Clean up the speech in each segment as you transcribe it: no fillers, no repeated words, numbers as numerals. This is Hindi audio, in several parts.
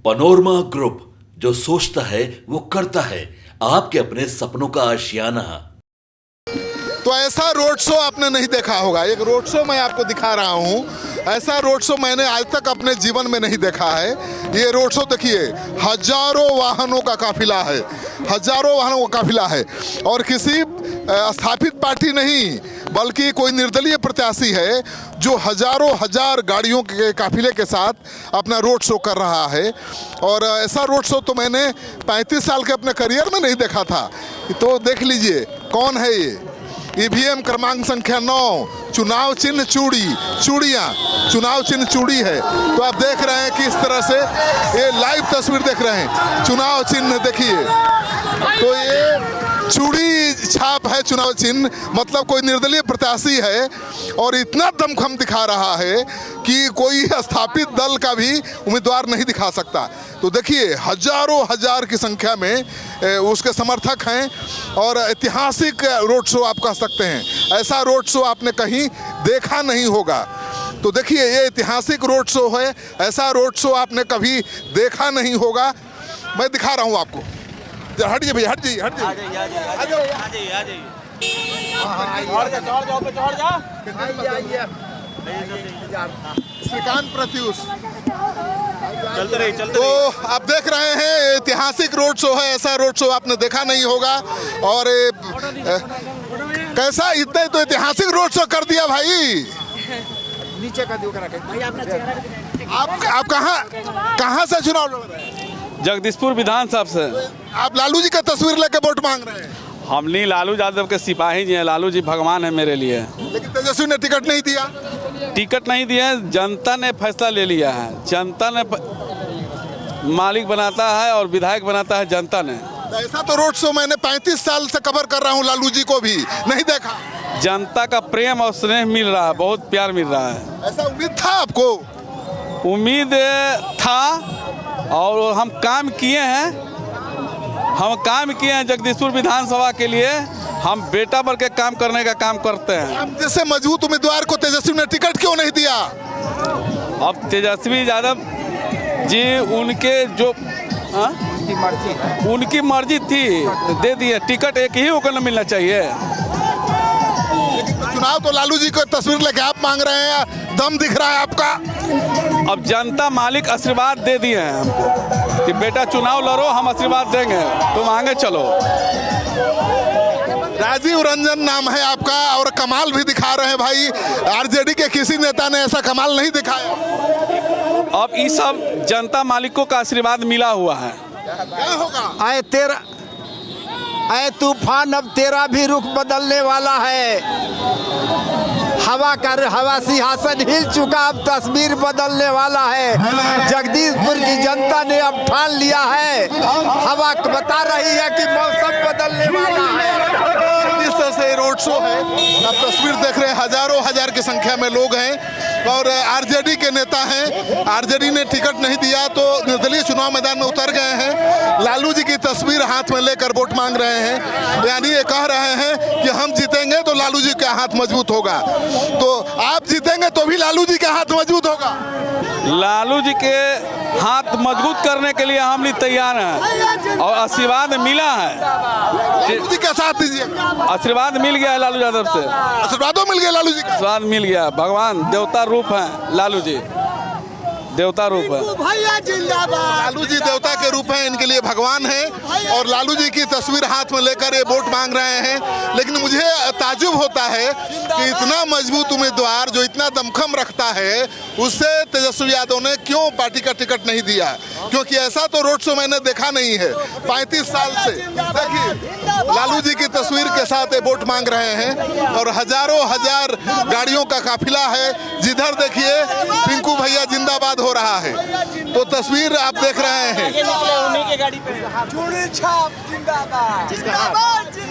पनोरमा ग्रुप, जो सोचता है वो करता है। आपके अपने सपनों का आशियाना। तो ऐसा रोड शो आपने नहीं देखा होगा। एक रोड शो मैं आपको दिखा रहा हूँ। ऐसा रोड शो मैंने आज तक अपने जीवन में नहीं देखा है। ये रोड शो देखिए, हजारों वाहनों का काफिला है, हजारों वाहनों का काफिला है। और किसी स्थापित पार्टी नहीं, बल्कि कोई निर्दलीय प्रत्याशी है जो हजार गाड़ियों के काफिले के साथ अपना रोड शो कर रहा है। और ऐसा रोड शो तो मैंने 35 साल के अपने करियर में नहीं देखा था। तो देख लीजिए कौन है ये। ईवीएम क्रमांक संख्या 9, चुनाव चिन्ह चूड़ियाँ, चुनाव चिन्ह चूड़ी है। तो आप देख रहे हैं कि इस तरह से ये लाइव तस्वीर देख रहे हैं। चुनाव चिन्ह देखिए, तो ये चूड़ी छाप है चुनाव चिन्ह, मतलब कोई निर्दलीय प्रत्याशी है और इतना दमखम दिखा रहा है कि कोई स्थापित दल का भी उम्मीदवार नहीं दिखा सकता। तो देखिए हजार की संख्या में उसके समर्थक हैं और ऐतिहासिक रोड शो आप कह सकते हैं। ऐसा रोड शो आपने कहीं देखा नहीं होगा। तो देखिए ये ऐतिहासिक रोड शो है, ऐसा रोड शो आपने कभी देखा नहीं होगा। मैं दिखा रहा हूँ आपको। हट जाइए भैया, हट जाइए, हट जाइए। श्रीकांत प्रत्यूष। चलते रहिए। तो आप देख रहे हैं ऐतिहासिक रोड शो है। ऐसा रोड शो आपने देखा नहीं होगा। और कैसा इतने तो ऐतिहासिक रोड शो कर दिया भाई। नीचे का आप कहाँ से चुनाव लड़ रहे हैं? जगदीशपुर विधानसभा से। आप लालू जी का तस्वीर लेके वोट मांग रहे हैं? हम नहीं, लालू यादव के सिपाही जी हैं। लालू जी भगवान है मेरे लिए। लेकिन तेजस्वी ने टिकट नहीं दिया। टिकट नहीं दिया, जनता ने फैसला ले लिया है। जनता ने मालिक बनाता है और विधायक बनाता है जनता ने। ऐसा तो रोड शो मैंने 35 साल से कवर कर रहा हूँ, लालू जी को भी नहीं देखा। जनता का प्रेम और स्नेह मिल रहा है, बहुत प्यार मिल रहा है। ऐसा उम्मीद था आपको? उम्मीद था और हम काम किए हैं। जगदीशपुर विधानसभा के लिए हम बेटा बन के काम करने का काम करते हैं। आप जैसे मजबूत उम्मीदवार को तेजस्वी ने टिकट क्यों नहीं दिया? अब तेजस्वी यादव जी उनके जो उनकी मर्जी थी, दे दिए टिकट। एक ही होकर मिलना चाहिए। चुनाव तो लालू जी को तस्वीर लेके आप मांग रहे हैं, दम दिख रहा है आपका। अब जनता मालिक आशीर्वाद दे दिए हैं हमको कि बेटा चुनाव लड़ो, हम आशीर्वाद देंगे, तुम आगे चलो। राजीव रंजन नाम है आपका और कमाल भी दिखा रहे हैं भाई। आरजेडी के किसी नेता ने ऐसा कमाल नहीं दिखाया। अब ये सब जनता मालिकों का आशीर्वाद मिला हुआ है। क्या होगा? आए तूफान, अब तेरा भी रुख बदलने वाला है। हवा सिंहासन हिल चुका, अब तस्वीर बदलने वाला है। जगदीशपुर की जनता ने अब ठान लिया है। हवा बता रही है कि मौसम बदलने वाला है। इस तरह से रोड शो है, आप तस्वीर देख रहे हैं। हजार की संख्या में लोग हैं और आरजेडी के नेता हैं। आरजेडी ने टिकट नहीं दिया तो निर्दलीय चुनाव मैदान में उतर गए हैं। लालू जी की तस्वीर हाथ में लेकर वोट मांग रहे हैं। यानी ये कह रहे हैं कि हम जीतेंगे तो लालू जी का हाथ मजबूत होगा। तो आप जीतेंगे तो भी लालू जी का हाथ मजबूत होगा। लालू जी के हाथ मजबूत करने के लिए हम भी तैयार हैं और आशीर्वाद मिला है। लालू जी का साथ दीजिए। आशीर्वाद मिल गया है लालू यादव से। आशीर्वादों मिल गया लालू जी का। आशीर्वाद मिल गया। भगवान देवता रूप हैं लालू जी, देवता रूप है। लालू जी देवता के रूप हैं, इनके लिए भगवान है। और लालू जी की तस्वीर हाथ में लेकर ये वोट मांग रहे हैं। लेकिन मुझे ताज्जुब होता है कि इतना मजबूत उम्मीदवार जो इतना दमखम रखता है, उससे तेजस्वी यादव ने क्यों पार्टी का टिकट नहीं दिया? क्योंकि ऐसा तो रोड शो मैंने देखा नहीं है 35 साल से। देखिए लालू जी की तस्वीर के साथ ये वोट मांग रहे हैं और हजार गाड़ियों का काफिला है। जिधर देखिए पिंकू भैया जिंदाबाद हो रहा है। तो तस्वीर आप देख रहे हैं।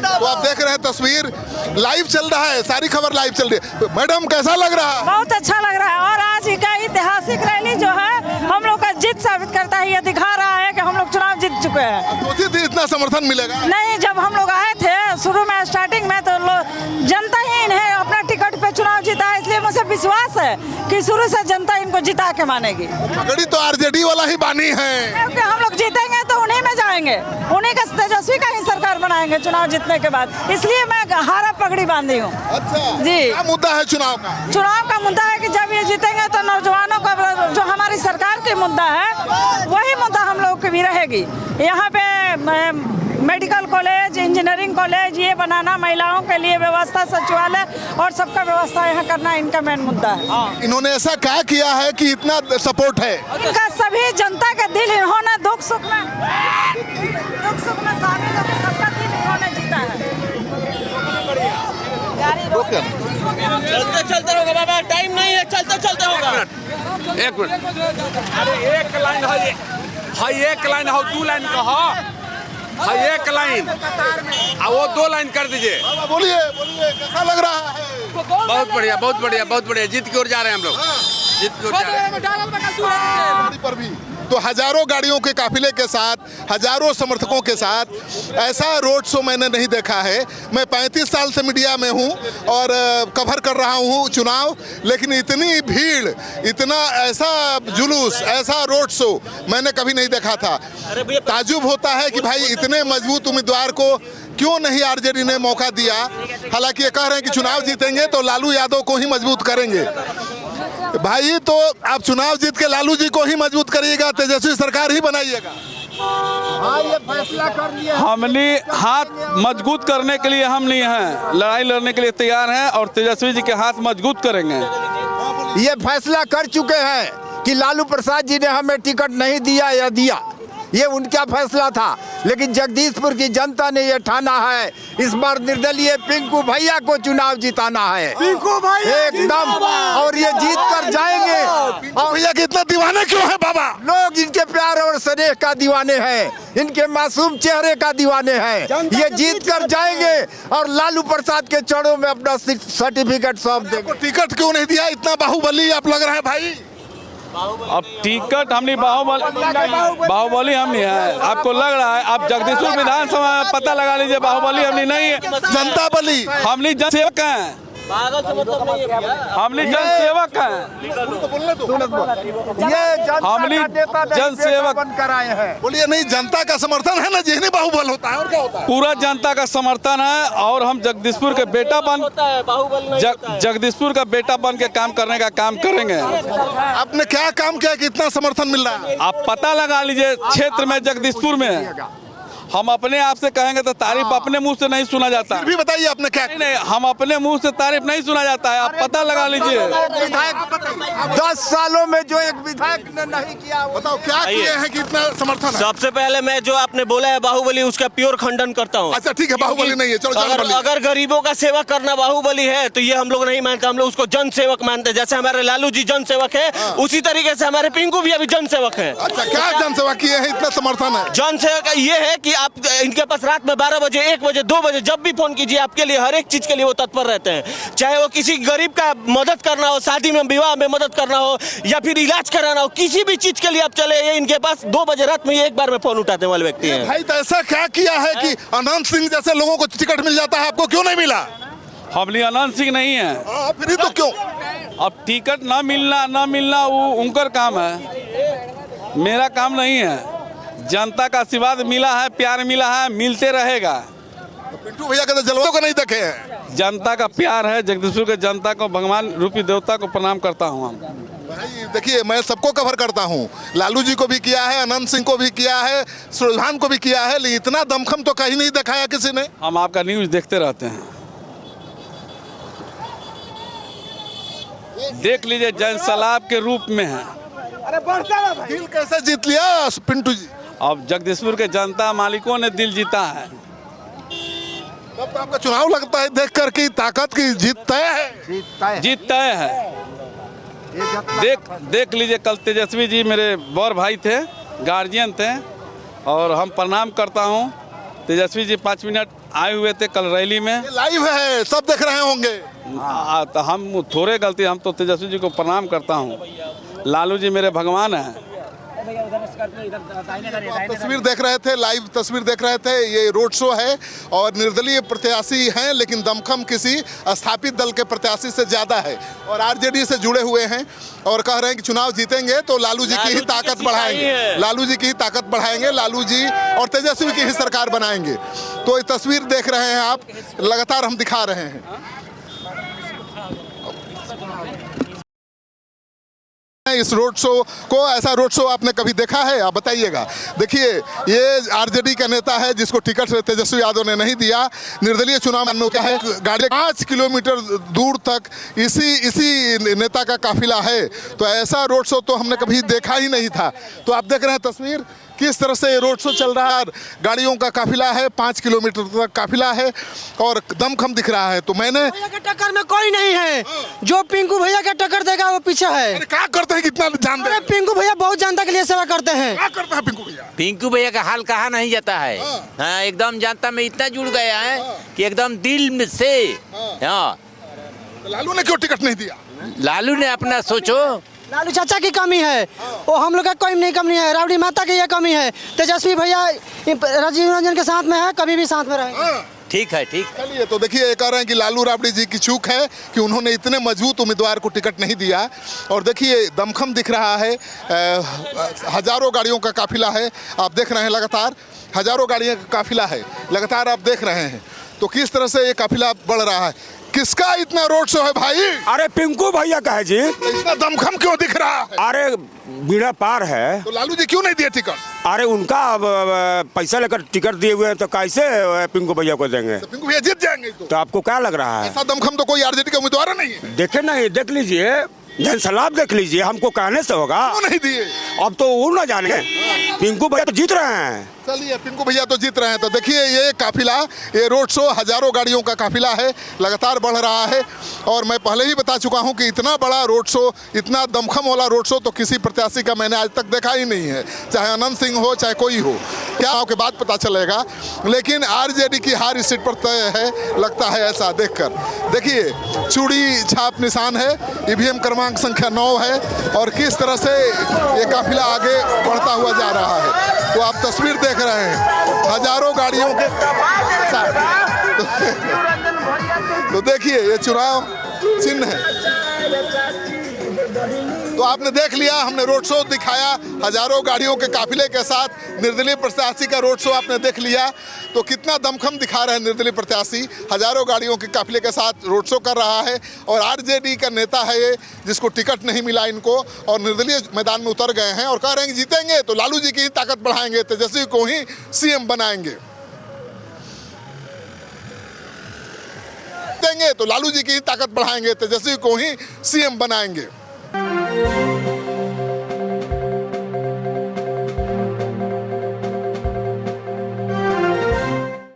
तो आप देख रहे हैं तस्वीर लाइव चल रहा है, सारी खबर लाइव चल रही है। मैडम कैसा लग रहा है? बहुत अच्छा लग रहा है। और आज का ऐतिहासिक रैली जो है हम लोग का जीत साबित करता है। ये दिखा रहा है कि हम लोग चुनाव जीत चुके हैं। सोची थी इतना समर्थन मिलेगा? नहीं, जब हम लोग आए थे शुरू में स्टार्टिंग में तो जनता ही इन्हें अपना टिकट पे चुनाव जीता है, इसलिए मुझे विश्वास है कि शुरू से जनता इनको जिता के मानेगी, पगड़ी तो आरजेडी वाला ही बानी है। क्योंकि हम लोग जीतेंगे तो उन्हीं में जाएंगे, उन्हीं का तेजस्वी का ही सरकार बनाएंगे चुनाव जीतने के बाद, इसलिए मैं हारा पगड़ी बांधी हूँ। अच्छा जी। क्या मुद्दा है चुनाव का? चुनाव का मुद्दा है कि जब ये जीतेंगे तो नौजवानों का जो हमारी सरकार की मुद्दा है वही मुद्दा हम लोग की भी रहेगी। यहाँ पे मेडिकल कॉलेज, इंजीनियरिंग कॉलेज ये बनाना, महिलाओं के लिए व्यवस्था, सचिवालय और सबका व्यवस्था यहाँ करना इनका मेन मुद्दा है। इन्होंने ऐसा क्या किया है कि इतना सपोर्ट है? इनका सभी जनता का दिल इन्होंने दुख सुख में शामिल होकर सबका दिल इन्होंने जीता है। चलते चलते होगा बाबा, टाइम नहीं है, चलते चलते होगा। एक मिनट, अरे एक लाइन है, हाँ एक लाइन हो, 2 लाइन का हो, हाँ एक लाइन, वो 2 लाइन कर दीजिए। बाबा बोलिए बोलिए, कैसा लग रहा है? बहुत बढ़िया, बहुत बढ़िया, बहुत बढ़िया, जीत की ओर जा रहे हैं हम लोग, जीत की ओर जा रहे हैं। गाड़ी पर भी तो हजारों गाड़ियों के काफिले के साथ, हजारों समर्थकों के साथ ऐसा रोड शो मैंने नहीं देखा है। मैं 35 साल से मीडिया में हूं और कवर कर रहा हूं चुनाव, लेकिन इतनी भीड़, इतना ऐसा जुलूस, ऐसा रोड शो मैंने कभी नहीं देखा था। ताजुब होता है कि भाई इतने मजबूत उम्मीदवार को क्यों नहीं आरजेडी ने मौका दिया। हालांकि ये कह रहे हैं कि चुनाव जीतेंगे तो लालू यादव को ही मजबूत करेंगे। भाई तो आप चुनाव जीत के लालू जी को ही मजबूत करिएगा, तेजस्वी सरकार ही बनाइएगा। ये फैसला कर लिया। हमने हाथ मजबूत करने के लिए हम नहीं हैं, लड़ाई लड़ने के लिए तैयार हैं और तेजस्वी जी के हाथ मजबूत करेंगे। ये फैसला कर चुके हैं कि लालू प्रसाद जी ने हमें टिकट नहीं दिया या दिया, ये उनका फैसला था। लेकिन जगदीशपुर की जनता ने ये ठाना है इस बार निर्दलीय पिंकू भैया को चुनाव जिताना है, पिंकू भैया एकदम, और ये जीत कर जाएंगे। और भैया के इतना दीवाने क्यों है बाबा? लोग इनके प्यार और स्नेह का दीवाने हैं, इनके मासूम चेहरे का दीवाने हैं। ये जीत कर जाएंगे और लालू प्रसाद के चरणों में अपना सर्टिफिकेट सौंप देंगे। टिकट क्यों नहीं दिया? इतना बाहुबली आप लग रहा है भाई। अब टिकट हमने बाहुबली हम नहीं है, आपको लग रहा है? आप जगदीशपुर विधानसभा में पता लगा लीजिए, बाहुबली हमने नहीं है, जनता बली। हमने जनसेवक हैं, हमने जनसेवक हैं, हमने जनसेवक कराए हैं। बोलिए नहीं, जनता का समर्थन है ना, जिन्हें बाहुबल होता है और क्या होता है? पूरा जनता का समर्थन है और हम जगदीशपुर के बेटा बन जगदीशपुर का बेटा बन के काम करने का काम करेंगे। आपने क्या काम किया कि इतना समर्थन मिल रहा है? आप पता लगा लीजिए क्षेत्र में, जगदीशपुर में। हम अपने आप से कहेंगे तो तारीफ अपने मुंह से नहीं सुना जाता। फिर भी बताइए आपने क्या? नहीं, हम अपने मुंह से तारीफ नहीं सुना जाता है, आप पता लगा लीजिए। विधायक 10 सालों में जो एक विधायक ने नहीं किया, बताओ क्या किए हैं कि इतना समर्थन है? सबसे पहले मैं जो आपने बोला है बाहुबली, उसका प्योर खंडन करता हूँ। अच्छा ठीक है, बाहुबली नहीं है, चलो अगर गरीबों का सेवा करना बाहुबली है तो ये हम लोग नहीं मानते, हम लोग उसको जन सेवक मानते हैं। जैसे हमारे लालू जी जन सेवक है, उसी तरीके से हमारे पिंकू भी अभी जन सेवक है। अच्छा, क्या जनसेवा किए हैं, इतना समर्थन है? जन सेवक ये है कि आप इनके पास रात में 12 बजे, 1 बजे, 2 बजे जब भी फोन कीजिए, आपके लिए हर एक चीज के लिए वो तत्पर रहते हैं। चाहे वो किसी गरीब का मदद करना हो, शादी में, विवाह में मदद करना हो, या फिर इलाज कराना हो, किसी भी चीज के लिए आप चले, ये इनके पास 2 बजे रात में एक बार में फोन उठाते वाले व्यक्ति हैं। भाई तो ऐसा क्या किया है कि अनंत सिंह जैसे लोगों को टिकट मिल जाता है, आपको क्यों नहीं मिला? हमने अनंत सिंह नहीं है। फिर तो क्यों? अब टिकट ना मिलना वो उनका काम है, मेरा काम नहीं है। जनता का आशीर्वाद मिला है, प्यार मिला है, मिलते रहेगा। पिंटू भैया के तो जलवा को नहीं देखे हैं। जनता का प्यार है, जगदीशपुर के जनता को, भगवान रूपी देवता को प्रणाम करता हूँ। हम भाई देखिए, मैं सबको कवर करता हूँ, लालू जी को भी किया है, अनंत सिंह को भी किया है, सुल्तान को भी किया है, लेकिन इतना दमखम तो कहीं नहीं दिखाया किसी ने। हम आपका न्यूज देखते रहते हैं, देख लीजिए, जनसलाब के रूप में है। दिल कैसे जीत लिया पिंटू जी? अब जगदीशपुर के जनता मालिकों ने दिल जीता है। तब तो आपका चुनाव लगता है देख कर की ताकत की जीत तय है। जीत तय है। देख लीजिए, कल तेजस्वी जी मेरे बड़ भाई थे, गार्जियन थे, और हम प्रणाम करता हूं। तेजस्वी जी 5 मिनट आए हुए थे कल रैली में, लाइव है, सब देख रहे होंगे। तो हम थोड़े गलती, हम तो तेजस्वी जी को प्रणाम करता हूं। लालू जी मेरे भगवान हैं। आप तस्वीर देख रहे थे, लाइव तस्वीर देख रहे थे। ये रोड शो है और निर्दलीय प्रत्याशी हैं, लेकिन दमखम किसी स्थापित दल के प्रत्याशी से ज्यादा है और आरजेडी से जुड़े हुए हैं और कह रहे हैं कि चुनाव जीतेंगे तो लालू जी की ही ताकत बढ़ाएंगे, लालू जी की ही ताकत बढ़ाएंगे, लालू जी और तेजस्वी की ही सरकार बनाएंगे। तो ये तस्वीर देख रहे हैं आप, लगातार हम दिखा रहे हैं। इस रोड शो को, ऐसा रोड शो आपने कभी देखा है? आप बताइएगा। देखिए, ये आरजेडी का नेता है जिसको टिकट तेजस्वी यादव ने नहीं दिया। निर्दलीय चुनाव में क्या है, गाड़ी 5 किलोमीटर दूर तक इसी नेता का काफिला है। तो ऐसा रोड शो तो हमने कभी देखा ही नहीं था। तो आप देख रहे हैं तस्वीर, किस तरह से रोड शो चल रहा है। गाड़ियों का काफिला है, 5 किलोमीटर तक काफिला है और दमखम दिख रहा है। तो मैंने भैया के टक्कर में कोई नहीं है, जो पिंकू भैया के टक्कर देगा वो पीछे है। अरे क्या करते हैं, कितना जान अरे पिंकू भैया बहुत जनता के लिए सेवा करते हैं। क्या करता है पिंकू भैया? पिंकू भैया का हाल कहा नहीं जाता है। हाँ, एकदम जनता में इतना जुड़ गया है कि एकदम दिल में से। हाँ, लालू ने क्यों टिकट नहीं दिया? लालू ने अपना सोचो, लालू चाचा की कमी है, वो हम लोग का कोई नहीं कमी है। राबड़ी माता की ये कमी है। तेजस्वी भैया राजीव रंजन के साथ में है, कभी भी साथ में रहे। ठीक है, ठीक। चलिए, तो देखिए, ये कह रहे हैं कि लालू राबड़ी जी की चूक है कि उन्होंने इतने मजबूत उम्मीदवार को टिकट नहीं दिया। और देखिए, दमखम दिख रहा है, हजारों गाड़ियों का काफिला है। आप देख रहे हैं, लगातार हजारों गाड़ियों का काफिला है, लगातार आप देख रहे हैं। तो किस तरह से ये काफिला बढ़ रहा है। किसका इतना रोड शो है भाई? अरे पिंकू भैया का है जी। इतना दमखम क्यों दिख रहा है? अरे बीड़ा पार है। तो लालू जी क्यों नहीं दिए टिकट? अरे उनका पैसा लेकर टिकट दिए हुए हैं, तो कैसे पिंकू भैया को देंगे? तो पिंकू भैया जीत जाएंगे। तो आपको क्या लग रहा है? ऐसा दमखम तो कोई आरजेडी का उम्मीदवार नहीं है। देखे नहीं, देख लीजिए, जनसलाब देख लीजिए, हमको कहने से होगा। क्यों नहीं दिए? अब तो वो ना जाने, पिंकू भैया तो जीत रहे हैं। चलिए, पिंकू भैया तो जीत रहे हैं। तो देखिए, ये काफिला, ये रोड शो हजारों गाड़ियों का काफिला है, लगातार बढ़ रहा है। और मैं पहले ही बता चुका हूं कि इतना बड़ा रोड शो, इतना दमखम वाला रोड शो तो किसी प्रत्याशी का मैंने आज तक देखा ही नहीं है, चाहे अनंत सिंह हो, चाहे कोई हो। क्या के बाद पता चलेगा, लेकिन आरजेडी की हार इस सीट पर तय है, लगता है ऐसा देखकर। देखिए, चूड़ी छाप निशान है, ईवीएम क्रमांक संख्या 9 है और किस तरह से ये काफिला आगे बढ़ता हुआ जा रहा है। तो आप तस्वीर देख रहे हैं, हजारों गाड़ियों के साथ। तो देखिए, ये चुनाव चिन्ह है। तो आपने देख लिया, हमने रोड शो दिखाया हजारों गाड़ियों के काफिले के साथ। निर्दलीय प्रत्याशी का रोड शो आपने देख लिया। तो कितना दमखम दिखा रहे हैं निर्दलीय प्रत्याशी, हजारों गाड़ियों के काफिले के साथ रोड शो कर रहा है। और आरजेडी का नेता है ये, जिसको टिकट नहीं मिला इनको, और निर्दलीय मैदान में उतर गए हैं और कह रहे हैं कि जीतेंगे तो लालू जी की ही ताकत बढ़ाएंगे, तेजस्वी को ही सीएम बनाएंगे। जीतेंगे तो लालू जी की ही ताकत बढ़ाएंगे, तेजस्वी को ही सीएम बनाएंगे।